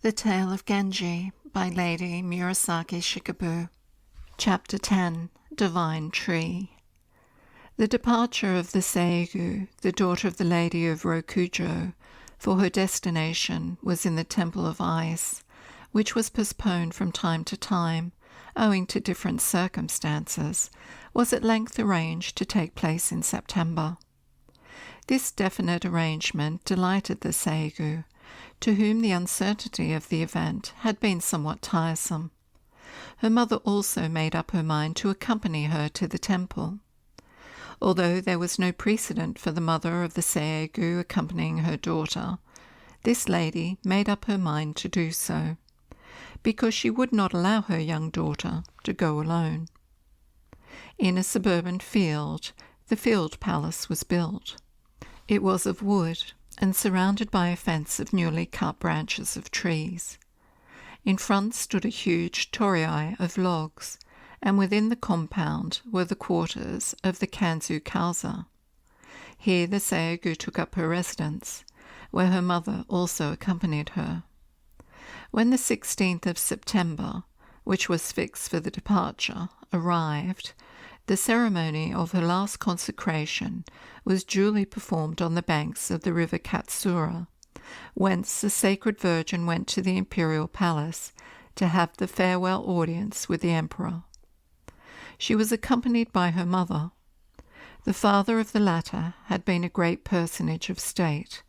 The Tale of Genji by Lady Murasaki Shikibu. Chapter 10. Divine Tree. The departure of the Seigu, the daughter of the Lady of Rokujo, for her destination was in the Temple of Ice, which was postponed from time to time, owing to different circumstances, was at length arranged to take place in September. This definite arrangement delighted the Seigu, to whom the uncertainty of the event had been somewhat tiresome. Her mother also made up her mind to accompany her to the temple. Although there was no precedent for the mother of the Seigu accompanying her daughter, this lady made up her mind to do so, because she would not allow her young daughter to go alone. In a suburban field, the field palace was built. It was of wood, and surrounded by a fence of newly cut branches of trees. In front stood a huge torii of logs, and within the compound were the quarters of the Kanzu Kauza. Here the Seigu took up her residence, where her mother also accompanied her. When the 16th of September, which was fixed for the departure, arrived, the ceremony of her last consecration was duly performed on the banks of the river Katsura, whence the Sacred Virgin went to the imperial palace to have the farewell audience with the emperor. She was accompanied by her mother. The father of the latter had been a great personage of state,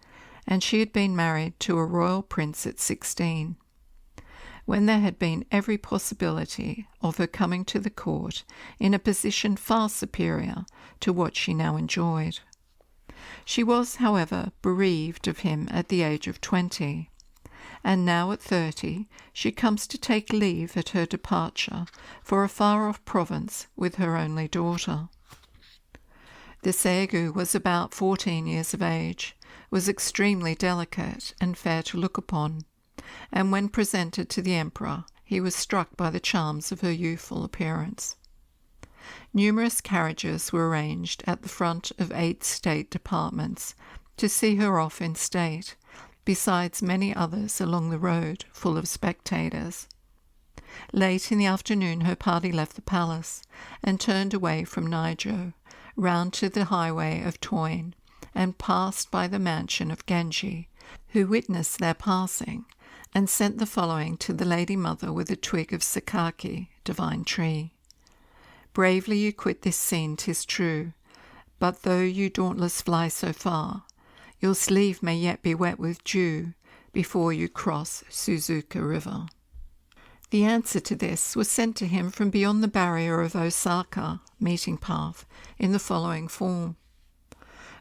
and she had been married to a royal prince at 16. When there had been every possibility of her coming to the court in a position far superior to what she now enjoyed. She was, however, bereaved of him at the age of 20, and now at 30 she comes to take leave at her departure for a far-off province with her only daughter. The Seigu was about 14 years of age, was extremely delicate and fair to look upon, and when presented to the emperor he was struck by the charms of her youthful appearance. Numerous carriages were arranged at the front of 8 state departments to see her off in state, besides many others along the road full of spectators. Late in the afternoon her party left the palace and turned away from Naijo, round to the highway of Toin, and passed by the mansion of Genji, who witnessed their passing, and sent the following to the Lady Mother with a twig of Sakaki, divine tree. Bravely you quit this scene, 'tis true, but though you dauntless fly so far, your sleeve may yet be wet with dew before you cross Suzuka River. The answer to this was sent to him from beyond the barrier of Osaka meeting path in the following form.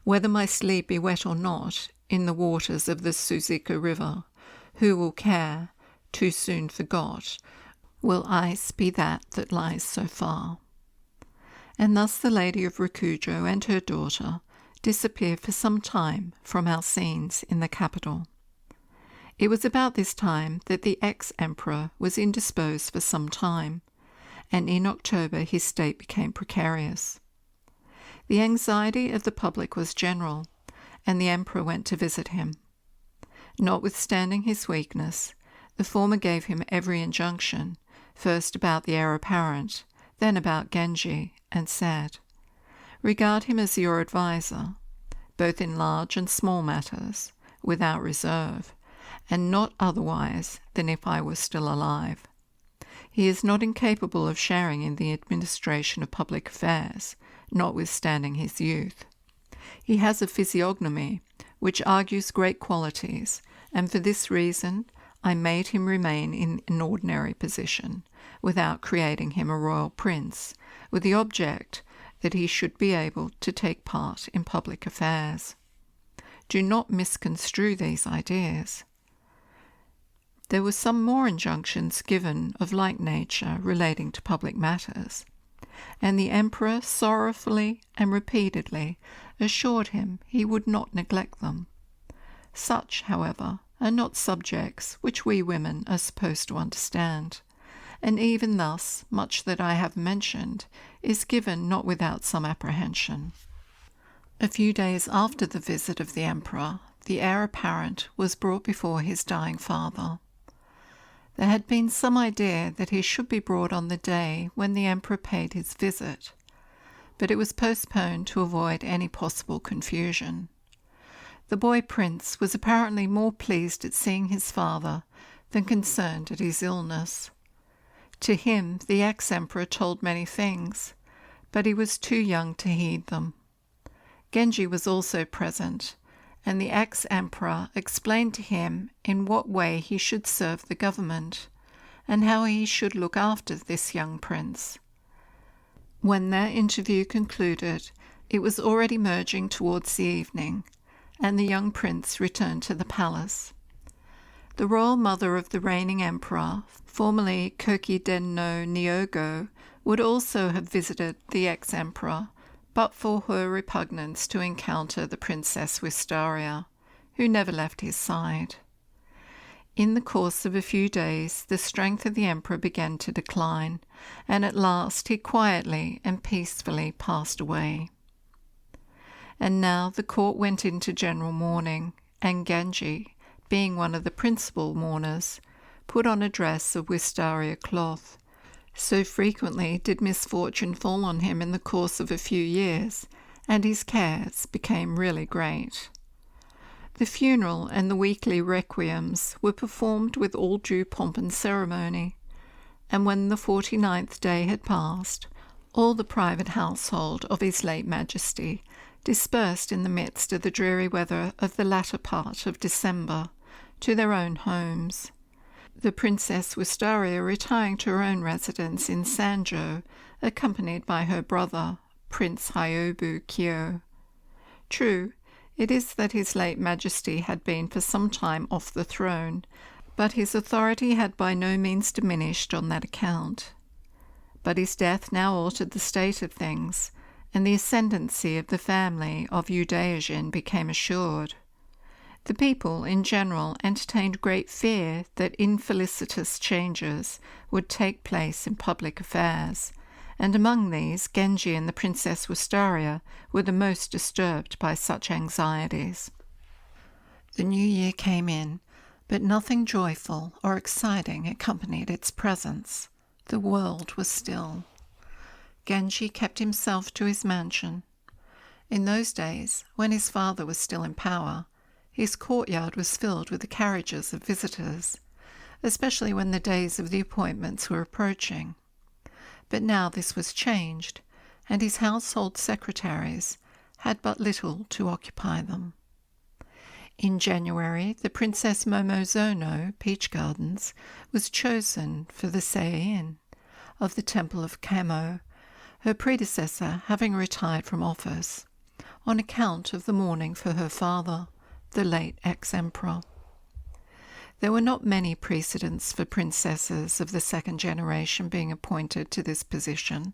Whether my sleeve be wet or not in the waters of the Suzuka River, who will care, too soon forgot, will ice be that lies so far. And thus the Lady of Rokujo and her daughter disappeared for some time from our scenes in the capital. It was about this time that the ex-emperor was indisposed for some time, and in October his state became precarious. The anxiety of the public was general, and the emperor went to visit him. Notwithstanding his weakness, the former gave him every injunction, first about the heir apparent, then about Genji, and said, "Regard him as your adviser, both in large and small matters, without reserve, and not otherwise than if I were still alive. He is not incapable of sharing in the administration of public affairs, notwithstanding his youth. He has a physiognomy which argues great qualities, and for this reason I made him remain in an ordinary position, without creating him a royal prince, with the object that he should be able to take part in public affairs. Do not misconstrue these ideas." There were some more injunctions given of like nature relating to public matters, and the emperor sorrowfully and repeatedly assured him he would not neglect them. Such, however, are not subjects which we women are supposed to understand, and even thus much that I have mentioned is given not without some apprehension. A few days after the visit of the emperor, the heir apparent was brought before his dying father. There had been some idea that he should be brought on the day when the emperor paid his visit, but it was postponed to avoid any possible confusion. The boy prince was apparently more pleased at seeing his father than concerned at his illness. To him, the ex-emperor told many things, but he was too young to heed them. Genji was also present, and the ex-emperor explained to him in what way he should serve the government, and how he should look after this young prince. When their interview concluded, it was already merging towards the evening, and the young prince returned to the palace. The royal mother of the reigning emperor, formerly Kokiden no Nyogo, would also have visited the ex-emperor, but for her repugnance to encounter the Princess Wistaria, who never left his side. In the course of a few days, the strength of the emperor began to decline, and at last he quietly and peacefully passed away. And now the court went into general mourning, and Genji, being one of the principal mourners, put on a dress of wistaria cloth. So frequently did misfortune fall on him in the course of a few years, and his cares became really great. The funeral and the weekly requiems were performed with all due pomp and ceremony, and when the 49th day had passed, all the private household of his late Majesty dispersed in the midst of the dreary weather of the latter part of December to their own homes, the Princess Wistaria retiring to her own residence in Sanjo, accompanied by her brother, Prince Hyobu Kyo. True, it is that his late Majesty had been for some time off the throne, but his authority had by no means diminished on that account. But his death now altered the state of things, and the ascendancy of the family of Yudaijin became assured. The people in general entertained great fear that infelicitous changes would take place in public affairs, and among these Genji and the Princess Wistaria were the most disturbed by such anxieties. The new year came in, but nothing joyful or exciting accompanied its presence. The world was still. Genji kept himself to his mansion. In those days, when his father was still in power, his courtyard was filled with the carriages of visitors, especially when the days of the appointments were approaching. But now this was changed, and his household secretaries had but little to occupy them. In January, the Princess Momozono Peach Gardens was chosen for the Seiin of the Temple of Kamo, her predecessor having retired from office, on account of the mourning for her father, the late ex-emperor. There were not many precedents for princesses of the second generation being appointed to this position,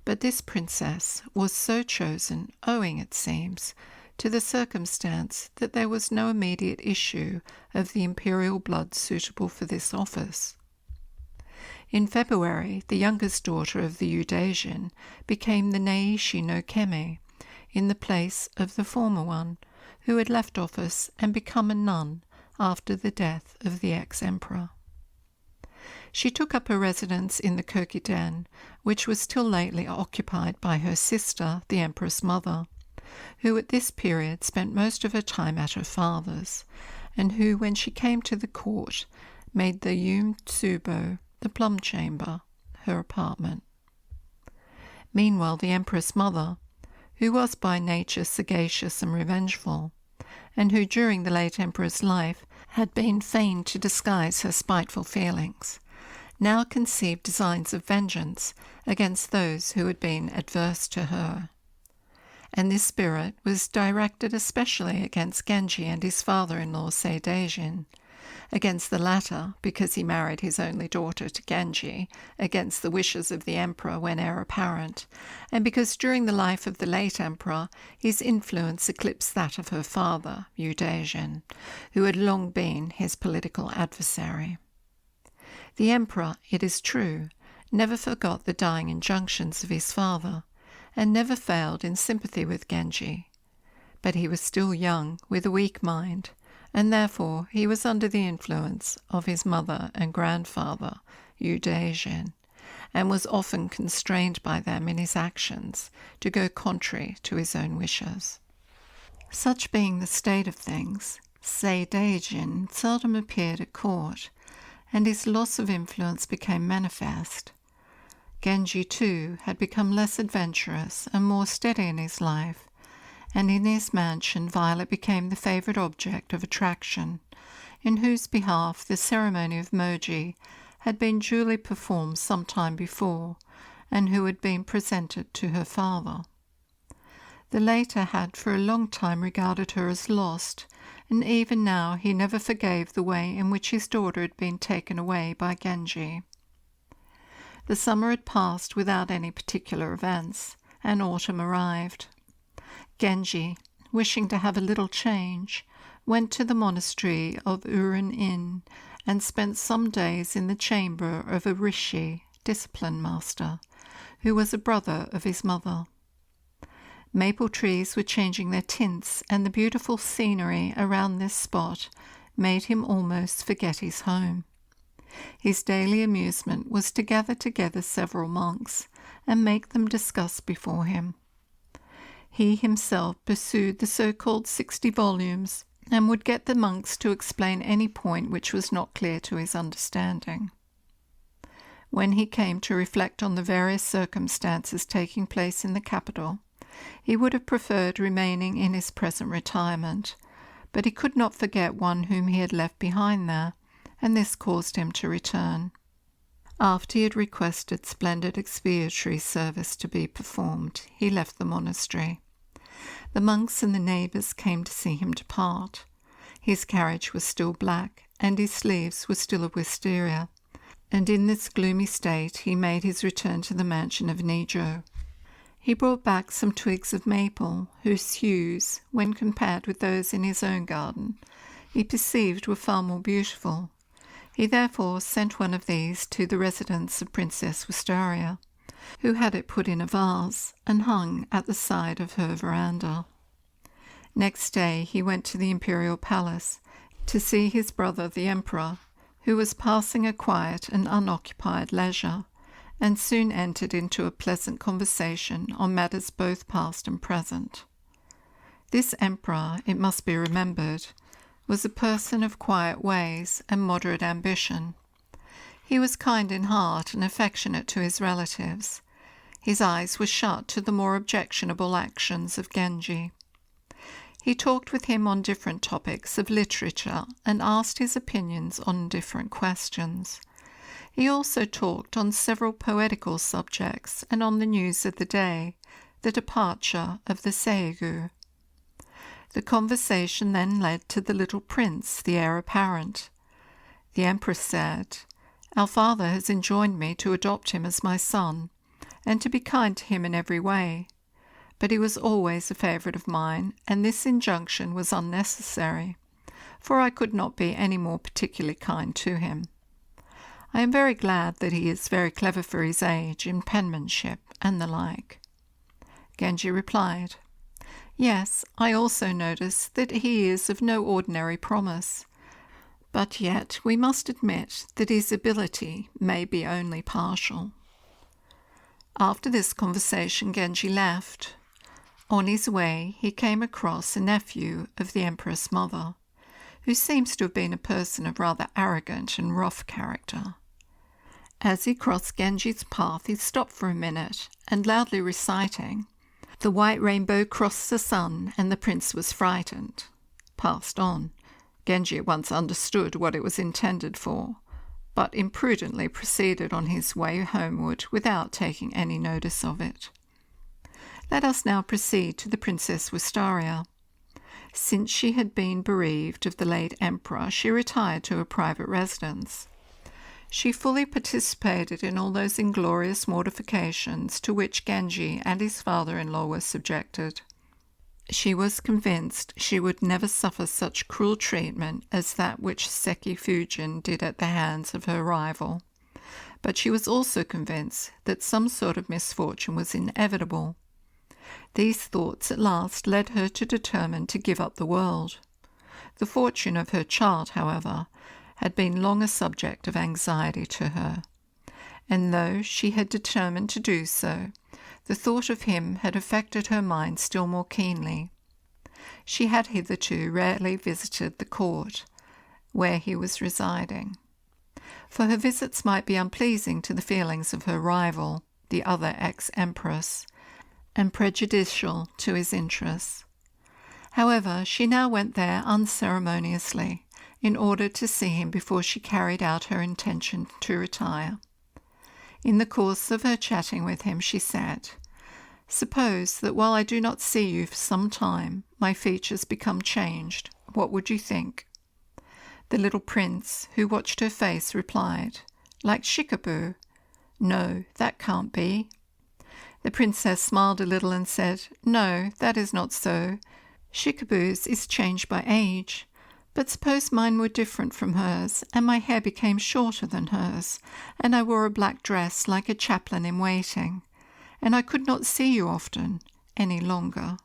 but this princess was so chosen owing, it seems, to the circumstance that there was no immediate issue of the imperial blood suitable for this office. In February, the youngest daughter of the Yudaijin became the Naishi no Keme, in the place of the former one, who had left office and become a nun after the death of the ex-emperor. She took up her residence in the Kokiden, which was till lately occupied by her sister, the empress mother, who at this period spent most of her time at her father's, and who, when she came to the court, made the Yum Tsubo, the plum chamber, her apartment. Meanwhile, the empress mother, who was by nature sagacious and revengeful, and who during the late emperor's life had been fain to disguise her spiteful feelings, now conceived designs of vengeance against those who had been adverse to her. And this spirit was directed especially against Genji and his father-in-law Seideijin, against the latter because he married his only daughter to Genji, against the wishes of the emperor when heir apparent, and because during the life of the late emperor his influence eclipsed that of her father, Yudaijin, who had long been his political adversary. The emperor, it is true, never forgot the dying injunctions of his father, and never failed in sympathy with Genji, but he was still young, with a weak mind, and therefore he was under the influence of his mother and grandfather, Udaijin, and was often constrained by them in his actions to go contrary to his own wishes. Such being the state of things, Seidaijin seldom appeared at court, and his loss of influence became manifest. Genji, too, had become less adventurous and more steady in his life, and in his mansion Violet became the favourite object of attraction, in whose behalf the ceremony of Moji had been duly performed some time before, and who had been presented to her father. The latter had for a long time regarded her as lost, and even now he never forgave the way in which his daughter had been taken away by Genji. The summer had passed without any particular events, and autumn arrived. Genji, wishing to have a little change, went to the monastery of Uren-in and spent some days in the chamber of a rishi, discipline master, who was a brother of his mother. Maple trees were changing their tints, and the beautiful scenery around this spot made him almost forget his home. His daily amusement was to gather together several monks and make them discuss before him. He himself pursued the so-called 60 volumes and would get the monks to explain any point which was not clear to his understanding. When he came to reflect on the various circumstances taking place in the capital, he would have preferred remaining in his present retirement, but he could not forget one whom he had left behind there, and this caused him to return. After he had requested splendid expiatory service to be performed, he left the monastery. The monks and the neighbours came to see him depart. His carriage was still black, and his sleeves were still of wisteria, and in this gloomy state he made his return to the mansion of Nijo. He brought back some twigs of maple, whose hues, when compared with those in his own garden, he perceived were far more beautiful. He therefore sent one of these to the residence of Princess Wistaria, who had it put in a vase and hung at the side of her veranda. Next day he went to the imperial palace to see his brother the emperor, who was passing a quiet and unoccupied leisure, and soon entered into a pleasant conversation on matters both past and present. This emperor, it must be remembered, was a person of quiet ways and moderate ambition. He was kind in heart and affectionate to his relatives. His eyes were shut to the more objectionable actions of Genji. He talked with him on different topics of literature and asked his opinions on different questions. He also talked on several poetical subjects and on the news of the day, the departure of the Seigu. The conversation then led to the little prince, the heir apparent. The empress said, "Our father has enjoined me to adopt him as my son, and to be kind to him in every way. But he was always a favourite of mine, and this injunction was unnecessary, for I could not be any more particularly kind to him. I am very glad that he is very clever for his age in penmanship and the like." Genji replied, "Yes, I also notice that he is of no ordinary promise, but yet we must admit that his ability may be only partial." After this conversation Genji left. On his way he came across a nephew of the Empress Mother, who seems to have been a person of rather arrogant and rough character. As he crossed Genji's path he stopped for a minute, and loudly reciting, "The white rainbow crossed the sun, and the prince was frightened," passed on. Genji at once understood what it was intended for, but imprudently proceeded on his way homeward without taking any notice of it. Let us now proceed to the Princess Wistaria. Since she had been bereaved of the late emperor, she retired to a private residence. She fully participated in all those inglorious mortifications to which Genji and his father-in-law were subjected. She was convinced she would never suffer such cruel treatment as that which Seki Fujin did at the hands of her rival, but she was also convinced that some sort of misfortune was inevitable. These thoughts at last led her to determine to give up the world. The fortune of her child, however, had been long a subject of anxiety to her, and though she had determined to do so, the thought of him had affected her mind still more keenly. She had hitherto rarely visited the court where he was residing, for her visits might be unpleasing to the feelings of her rival, the other ex-empress, and prejudicial to his interests. However, she now went there unceremoniously, in order to see him before she carried out her intention to retire. In the course of her chatting with him, she said, "Suppose that while I do not see you for some time, my features become changed, what would you think?" The little prince, who watched her face, replied, "Like Shikibu? No, that can't be." The princess smiled a little and said, "No, that is not so. Shikibu's is changed by age. But suppose mine were different from hers, and my hair became shorter than hers, and I wore a black dress like a chaplain in waiting, and I could not see you often any longer."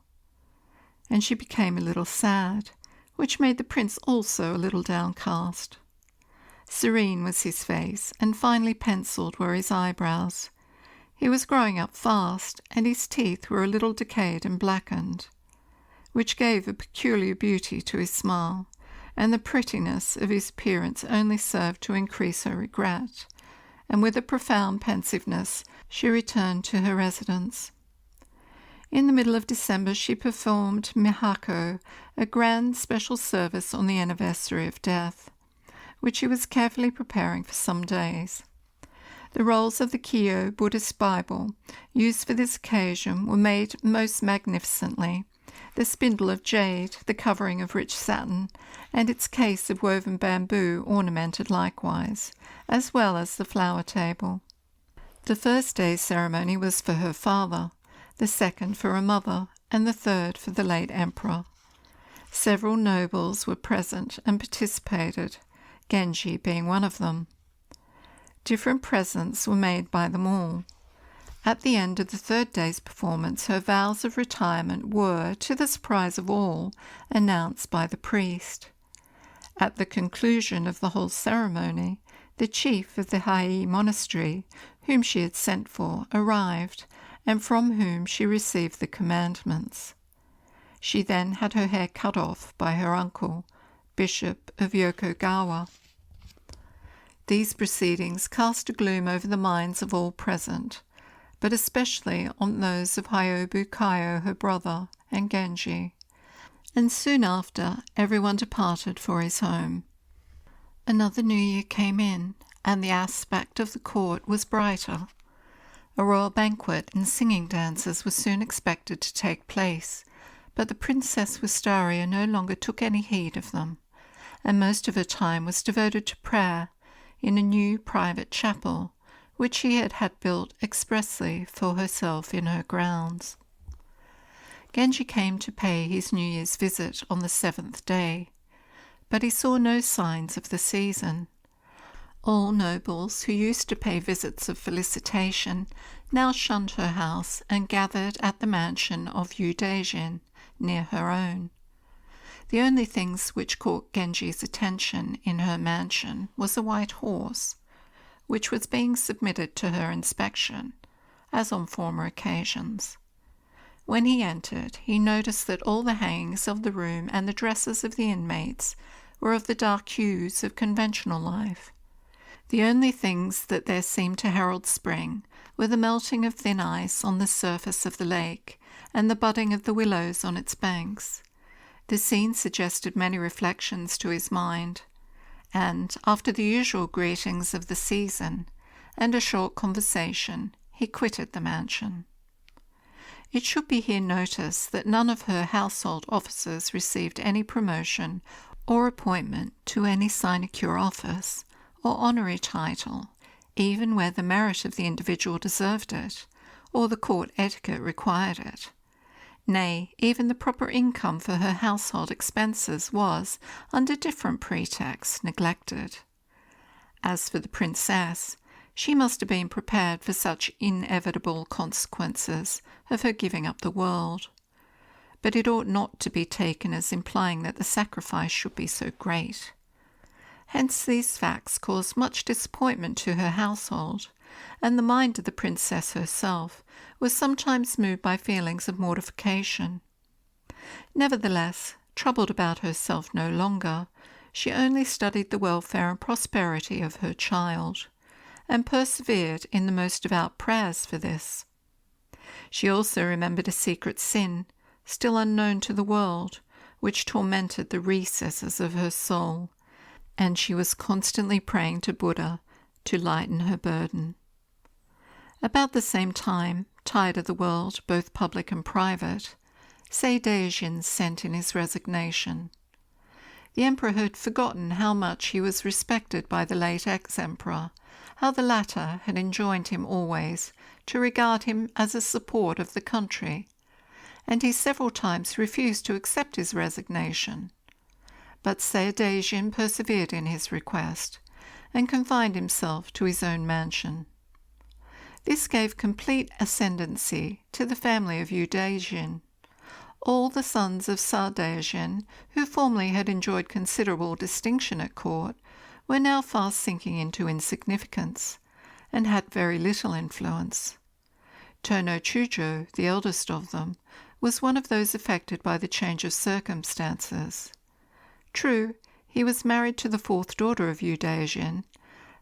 And she became a little sad, which made the prince also a little downcast. Serene was his face, and finely penciled were his eyebrows. He was growing up fast, and his teeth were a little decayed and blackened, which gave a peculiar beauty to his smile, and the prettiness of his appearance only served to increase her regret, and with a profound pensiveness she returned to her residence. In the middle of December she performed Mihako, a grand special service on the anniversary of death, which she was carefully preparing for some days. The rolls of the Kyo Buddhist Bible, used for this occasion, were made most magnificently, the spindle of jade, the covering of rich satin, and its case of woven bamboo ornamented likewise, as well as the flower table. The first day's ceremony was for her father, the second for her mother, and the third for the late emperor. Several nobles were present and participated, Genji being one of them. Different presents were made by them all. At the end of the third day's performance, her vows of retirement were, to the surprise of all, announced by the priest. At the conclusion of the whole ceremony, the chief of the Hai monastery, whom she had sent for, arrived, and from whom she received the commandments. She then had her hair cut off by her uncle, Bishop of Yokogawa. These proceedings cast a gloom over the minds of all present, but especially on those of Hyobu Kaio, her brother, and Genji, and soon after everyone departed for his home. Another new year came in, and the aspect of the court was brighter. A royal banquet and singing dances were soon expected to take place, but the Princess Wistaria no longer took any heed of them, and most of her time was devoted to prayer in a new private chapel, which she had had built expressly for herself in her grounds. Genji came to pay his New Year's visit on the 7th day, but he saw no signs of the season. All nobles who used to pay visits of felicitation now shunned her house and gathered at the mansion of Yudejin, near her own. The only things which caught Genji's attention in her mansion was a white horse, which was being submitted to her inspection, as on former occasions. When he entered, he noticed that all the hangings of the room and the dresses of the inmates were of the dark hues of conventional life. The only things that there seemed to herald spring were the melting of thin ice on the surface of the lake and the budding of the willows on its banks. The scene suggested many reflections to his mind, and, after the usual greetings of the season and a short conversation, he quitted the mansion. It should be here noticed that none of her household officers received any promotion or appointment to any sinecure office or honorary title, even where the merit of the individual deserved it, or the court etiquette required it. Nay, even the proper income for her household expenses was, under different pretexts, neglected. As for the princess, she must have been prepared for such inevitable consequences of her giving up the world. but it ought not to be taken as implying that the sacrifice should be so great. Hence these facts caused much disappointment to her household, and the mind of the princess herself was sometimes moved by feelings of mortification. Nevertheless, troubled about herself no longer, she only studied the welfare and prosperity of her child, and persevered in the most devout prayers for this. She also remembered a secret sin, still unknown to the world, which tormented the recesses of her soul, and she was constantly praying to Buddha to lighten her burden. About the same time, tired of the world, both public and private, Seidejin sent in his resignation. The emperor had forgotten how much he was respected by the late ex-emperor, how the latter had enjoined him always to regard him as a support of the country, and he several times refused to accept his resignation. But Seidejin persevered in his request, and confined himself to his own mansion. This gave complete ascendancy to the family of Yudejin. All the sons of Sardejin, who formerly had enjoyed considerable distinction at court, were now fast sinking into insignificance, and had very little influence. Tono Chujo, the eldest of them, was one of those affected by the change of circumstances. True, he was married to the fourth daughter of Yudejin,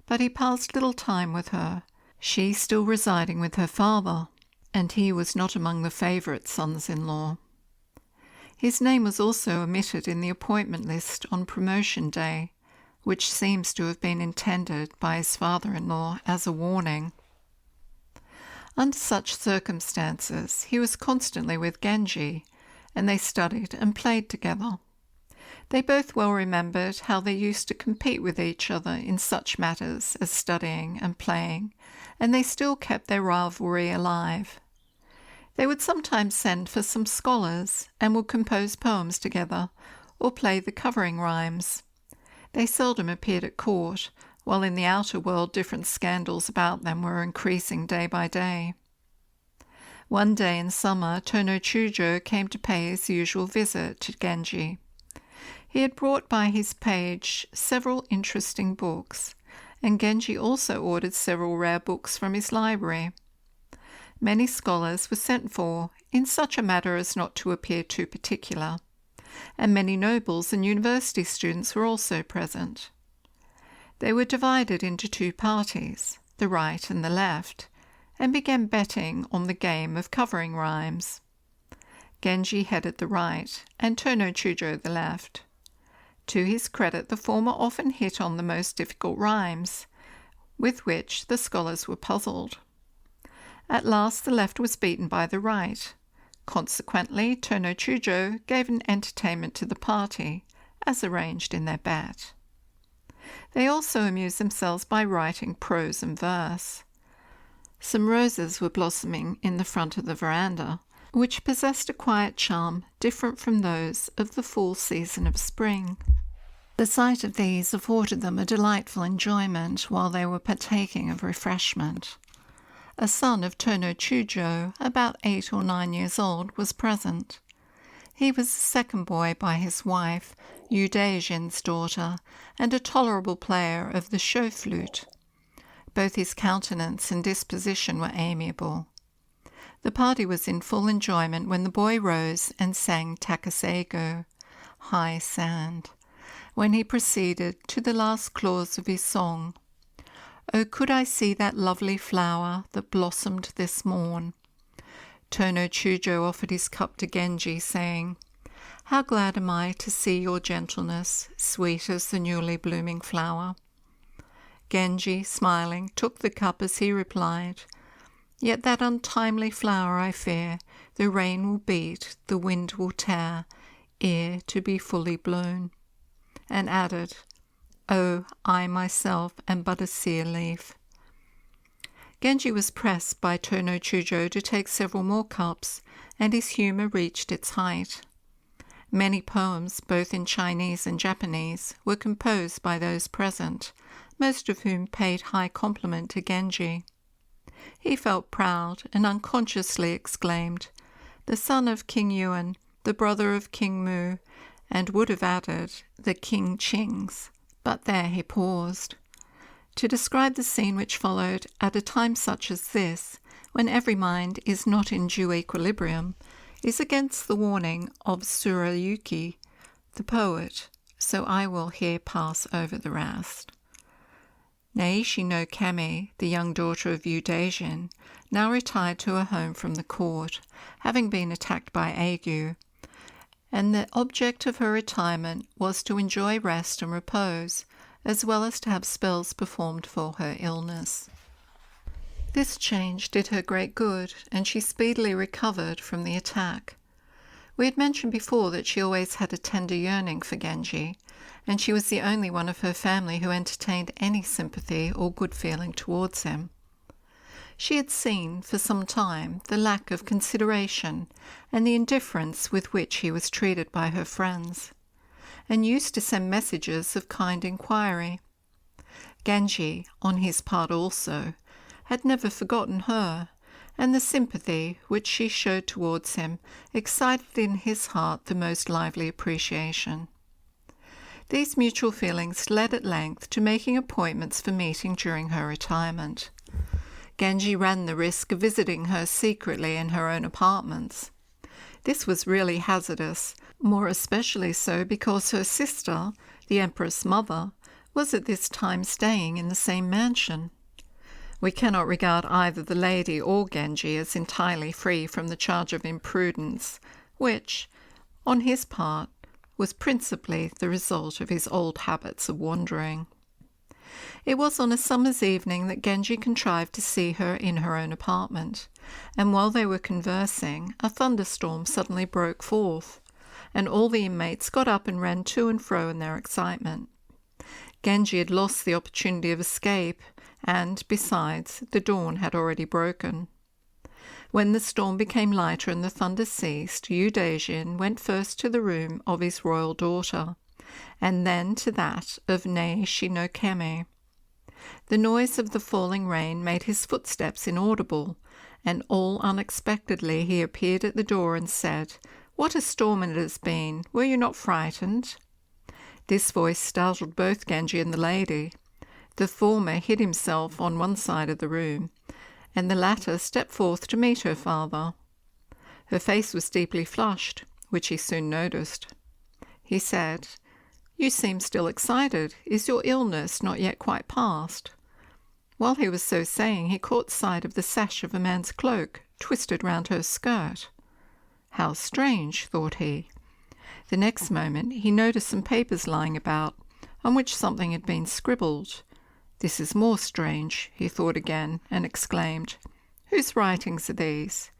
but he passed little time with her, she still residing with her father, and he was not among the favourite sons-in-law. His name was also omitted in the appointment list on promotion day, which seems to have been intended by his father-in-law as a warning. Under such circumstances, he was constantly with Genji, and they studied and played together. They both well remembered how they used to compete with each other in such matters as studying and playing, and they still kept their rivalry alive. They would sometimes send for some scholars, and would compose poems together, or play the covering rhymes. They seldom appeared at court, while in the outer world different scandals about them were increasing day by day. One day in summer, Tono Chujo came to pay his usual visit to Genji. He had brought by his page several interesting books, and Genji also ordered several rare books from his library. Many scholars were sent for, in such a matter as not to appear too particular, and many nobles and university students were also present. They were divided into two parties, the right and the left, and began betting on the game of covering rhymes. Genji headed the right, and Tono Chujo the left. To his credit, the former often hit on the most difficult rhymes, with which the scholars were puzzled. At last the left was beaten by the right. Consequently, Tono Chujo gave an entertainment to the party, as arranged in their bet. They also amused themselves by writing prose and verse. Some roses were blossoming in the front of the veranda, which possessed a quiet charm different from those of the full season of spring. The sight of these afforded them a delightful enjoyment while they were partaking of refreshment. A son of Tono Chujo, about 8 or 9 years old, was present. He was the second boy by his wife, Yudejin's daughter, and a tolerable player of the show flute. Both his countenance and disposition were amiable. The party was in full enjoyment when the boy rose and sang Takasego, High Sand, when he proceeded to the last clause of his song. Oh, could I see that lovely flower that blossomed this morn? Tono Chujo offered his cup to Genji, saying, How glad am I to see your gentleness, sweet as the newly blooming flower. Genji, smiling, took the cup as he replied, Yet that untimely flower I fear, the rain will beat, the wind will tear, ere to be fully blown. And added, Oh, I myself am but a sere leaf. Genji was pressed by Tono Chujo to take several more cups, and his humour reached its height. Many poems, both in Chinese and Japanese, were composed by those present, most of whom paid high compliment to Genji. He felt proud and unconsciously exclaimed, The son of King Yuan, the brother of King Mu, and would have added the King Ching's, but there he paused. To describe the scene which followed at a time such as this, when every mind is not in due equilibrium, is against the warning of Tsurayuki, the poet, so I will here pass over the rest. Naishi no Kami, the young daughter of Udaijin, now retired to her home from the court, having been attacked by ague, and the object of her retirement was to enjoy rest and repose, as well as to have spells performed for her illness. This change did her great good, and she speedily recovered from the attack. We had mentioned before that she always had a tender yearning for Genji, and she was the only one of her family who entertained any sympathy or good feeling towards him. She had seen for some time the lack of consideration and the indifference with which he was treated by her friends, and used to send messages of kind inquiry. Genji, on his part also, had never forgotten her, and the sympathy which she showed towards him excited in his heart the most lively appreciation. These mutual feelings led at length to making appointments for meeting during her retirement. Genji ran the risk of visiting her secretly in her own apartments. This was really hazardous, more especially so because her sister, the Empress Mother, was at this time staying in the same mansion. We cannot regard either the lady or Genji as entirely free from the charge of imprudence, which, on his part, was principally the result of his old habits of wandering. It was on a summer's evening that Genji contrived to see her in her own apartment, and while they were conversing, a thunderstorm suddenly broke forth, and all the inmates got up and ran to and fro in their excitement. Genji had lost the opportunity of escape, and, besides, the dawn had already broken. When the storm became lighter and the thunder ceased, Udaijin went first to the room of his royal daughter, and then to that of Naishi no Kami. The noise of the falling rain made his footsteps inaudible, and all unexpectedly he appeared at the door and said, "What a storm it has been! Were you not frightened?" This voice startled both Genji and the lady. The former hid himself on one side of the room, and the latter stepped forth to meet her father. Her face was deeply flushed, which he soon noticed. He said, "You seem still excited. Is your illness not yet quite past?" While he was so saying, he caught sight of the sash of a man's cloak twisted round her skirt. How strange, thought he. The next moment he noticed some papers lying about, on which something had been scribbled. This is more strange, he thought again, and exclaimed, "Whose writings are these?"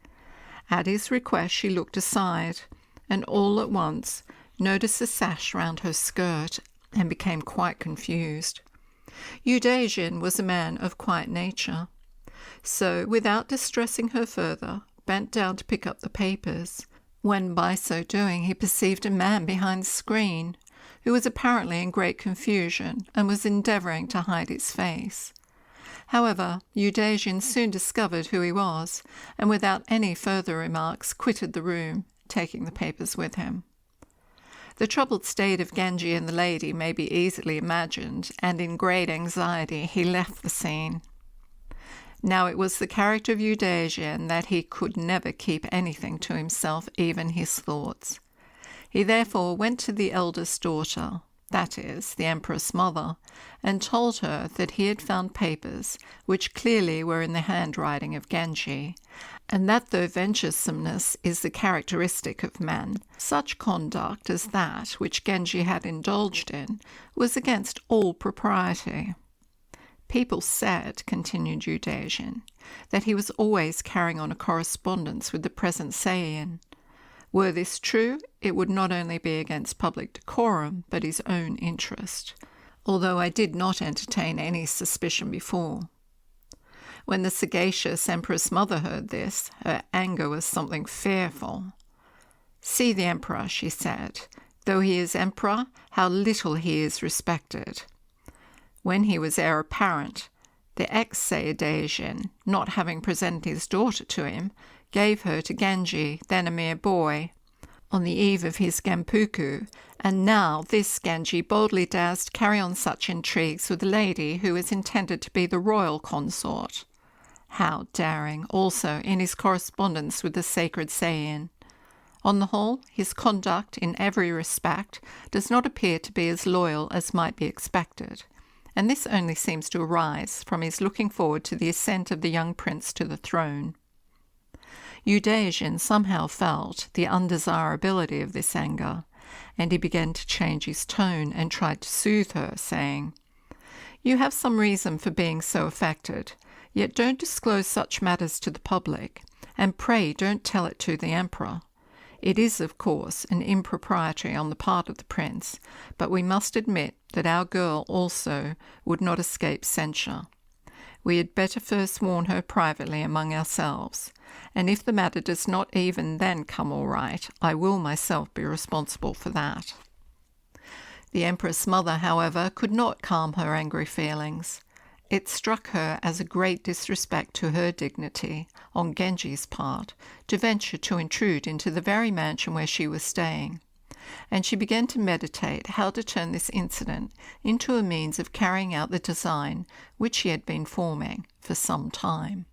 At his request she looked aside, and all at once noticed the sash round her skirt, and became quite confused. Udaijin was a man of quiet nature, so, without distressing her further, bent down to pick up the papers, when by so doing he perceived a man behind the screen, who was apparently in great confusion and was endeavouring to hide his face. However, Udaijin soon discovered who he was, and without any further remarks quitted the room, taking the papers with him. The troubled state of Genji and the lady may be easily imagined, and in great anxiety he left the scene. Now it was the character of Udaijin that he could never keep anything to himself, even his thoughts. He therefore went to the eldest daughter, that is, the Empress Mother, and told her that he had found papers which clearly were in the handwriting of Genji, and that though venturesomeness is the characteristic of men, such conduct as that which Genji had indulged in was against all propriety. People said, continued Udaijin, that he was always carrying on a correspondence with the present Saiyan. Were this true, it would not only be against public decorum, but his own interest, although I did not entertain any suspicion before. When the sagacious Empress Mother heard this, her anger was something fearful. "See the Emperor," she said. "Though he is Emperor, how little he is respected." When he was heir apparent, the ex-Saidaijin, not having presented his daughter to him, gave her to Genji, then a mere boy. on the eve of his Genpuku, and now this Genji boldly dares to carry on such intrigues with a lady who is intended to be the royal consort. How daring, also, in his correspondence with the sacred Seiin. On the whole, his conduct in every respect does not appear to be as loyal as might be expected, and this only seems to arise from his looking forward to the ascent of the young prince to the throne. Eudasion somehow felt the undesirability of this anger, and he began to change his tone and tried to soothe her, saying, "You have some reason for being so affected, yet don't disclose such matters to the public, and pray don't tell it to the emperor. It is, of course, an impropriety on the part of the prince, but we must admit that our girl also would not escape censure. We had better first warn her privately among ourselves, and if the matter does not even then come all right, I will myself be responsible for that." The Empress Mother, however, could not calm her angry feelings. It struck her as a great disrespect to her dignity, on Genji's part, to venture to intrude into the very mansion where she was staying, and she began to meditate how to turn this incident into a means of carrying out the design which she had been forming for some time.